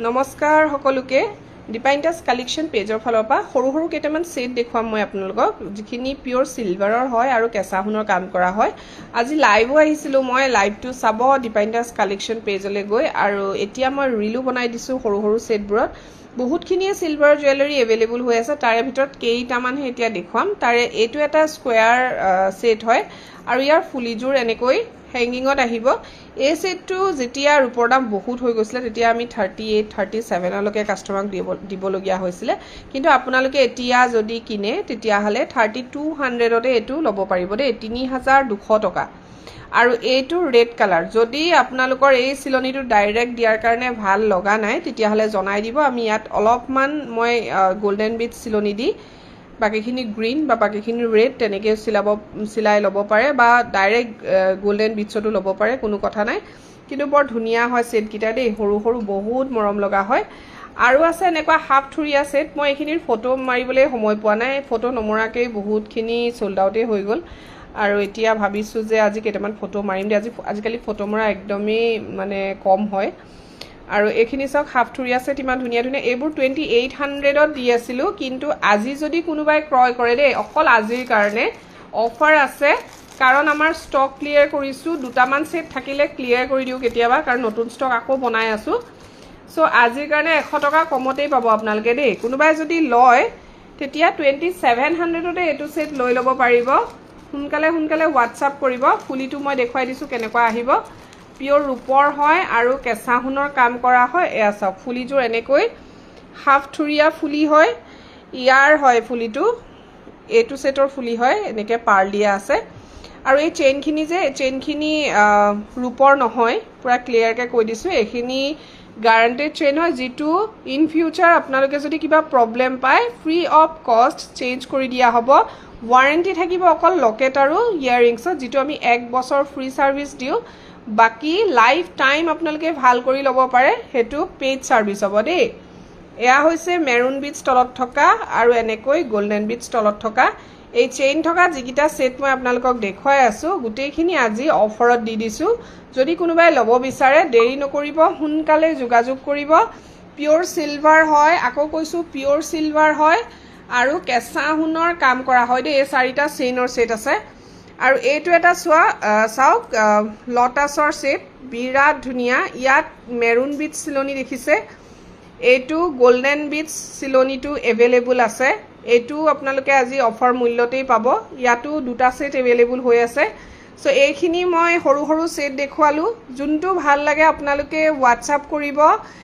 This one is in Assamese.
নমস্কাৰ সকলোকে ডিপাইনটাস কালেকশ্যন পেজৰ ফালৰ পৰা সৰু সৰু কেইটামান সেট দেখুৱাম মই আপোনালোকক যিখিনি পিওৰ সিলভাৰৰ হয় আৰু কেঁচা সোণৰ কাম কৰা হয় আজি লাইভো আহিছিল মই লাইভটো চাব ডিপাইনটাস কালেকশ্যন পেজলৈ গৈ আৰু এতিয়া মই ৰিলও বনাই দিছো সৰু সৰু সেটবোৰত বহুতখিনিয়ে সিলভাৰ জুৱেলাৰী এভেইলেবল হৈ আছে তাৰে ভিতৰত কেইটামানহে এতিয়া দেখুৱাম তাৰে এইটো এটা স্কয়াৰ সেট হয় আৰু ইয়াৰ ফুলিজোৰ এনেকৈ হেঙ্গিঙত আহিব এই সেটটো যেতিয়া ৰূপৰ দাম বহুত হৈ গৈছিল তেতিয়া আমি 38 37 লকে কাস্টমাৰক দিবলগীয়া হৈছিল কিন্তু আপোনালোকে এতিয়া যদি কিনে তেতিয়া হলে 3200 তে এটো লব পাৰিব দে 3200 টকা আৰু এইটো ৰেড কালাৰ যদি আপোনালোকৰ এই সিলনিটো ডাইৰেক্ট দিয়াৰ কাৰণে ভাল লগা নাই তেতিয়া হলে জনাই দিব আমি ইয়াত অলপমান মই গোল্ডেন বিট সিলনি দি বাকিখিনি গ্ৰীন বা বাকিখিনি ৰেড তেনেকে সিলাই লব পাৰে বা ডাইৰেক্ট গোল্ডেন বিটছটো লব পাৰে কোনো কথা নাই কিন্তু বৰ ধুনিয়া হয় সেট কিটা দেই সৰু সৰু বহুত মৰম লগা হয় আৰু আছে এনেকুৱা হাফ থুৰিয়া সেট মই এখিনিৰ ফটো মাৰিবলৈ সময় পোৱা নাই ফটো নমৰাকে বহুতখিনি সোল্ড আউটে হৈ গল আৰু এতিয়া ভাবিছো যে আজি কেইটামান ফটো মাৰিম দে আজিকালি ফটো মৰা একদমই মানে কম হয় আৰু এখিনি সক হাফ থুৰিয়া সেট ইমান ধুনিয়া ধুনিয়া এইবোৰ 2800 ত দি আছিল কিন্তু আজি যদি কোনোবাই ক্ৰয় কৰে দে অকল আজিৰ কাৰণে অফাৰ আছে কাৰণ আমাৰ ষ্টক ক্লিয়াৰ কৰিছো দুটামান সেট থাকিলে ক্লিয়াৰ কৰি দিও কেতিয়াবা কাৰণ নতুন ষ্টক আকৌ বনাই আছো সো আজিৰ কাৰণে 100 টকা কমতেই পাব আপোনালোকে দেই কোনোবাই যদি লয় তেতিয়া 2700 তে এটো সেট লৈ লব পাৰিব সোনকালে WhatsApp কৰিব ফুলিটো মই দেখুৱাই দিছো কেনেকুৱা আহিব পিওৰ ৰূপৰ হয় আৰু কেঁচা সোণৰ কাম কৰা হয় এয়া সব ফুলিজোৰ এনেকৈ হাফ থুৰিয়া ফুলি হয় ইয়াৰ হয় ফুলিটো এটো সেটৰ ফুলি হয় এনেকৈ পাৰ্ল দিয়া আছে আৰু এই চেইনখিনি ৰূপৰ নহয় পুৰা ক্লিয়াৰ কে কৈ দিছো এখিনি গ্যাৰান্টেড চেইন হয় যেটো ইন ফিউচাৰ আপোনালোকে যদি কিবা প্ৰবলেম পায় ফ্ৰী অফ কষ্ট চেঞ্জ কৰি দিয়া হ'ব ওয়াৰেন্টি থাকিব অকল লকেট আৰু ইয়াৰিংছত যেটো আমি 1 বছৰ ফ্ৰী সাৰ্ভিস দিও বাকি লাইফ টাইম আপোনালোকে ভাল কৰি লব পাৰে হেতু পেড সাৰ্ভিস হ'ব দেই এয়া হৈছে মেৰুন বিটছ তলত থকা আৰু এনেকৈ গোল্ডেন বিটছ তলত থকা এই চেইন থকা যিকিটা সেট মই আপোনালোকক দেখুৱাই আছো গুটেইখিনি আজি অফাৰত দি দিছো যদি কোনোবাই লব বিচাৰে দেৰি নকৰিব সোনকালে যোগাযোগ কৰিব পিওৰ সিলভাৰ হয় আকৌ কৈছো পিওৰ সিলভাৰ হয় আৰু কেঁচা সোণৰ কাম কৰা হয় দেই এই চাৰিটা চেইনৰ সেট আছে আৰু এইটো এটা চাওক লটাছৰ সেট বিৰাট ধুনিয়া ইয়াত মেৰুন বিটছ সিলনি দেখিছে এইটো গোল্ডেন বিটছ সিলনিটো এভেইলেবল আছে এইটো আপোনালোকে আজি অফাৰ মূল্যতেই পাব ইয়াতো দুটা সেট এভেইলেবল হৈ আছে সো এইখিনি মই সৰু সৰু সেট দেখুৱালো যোনটো ভাল লাগে আপোনালোকে WhatsApp কৰিব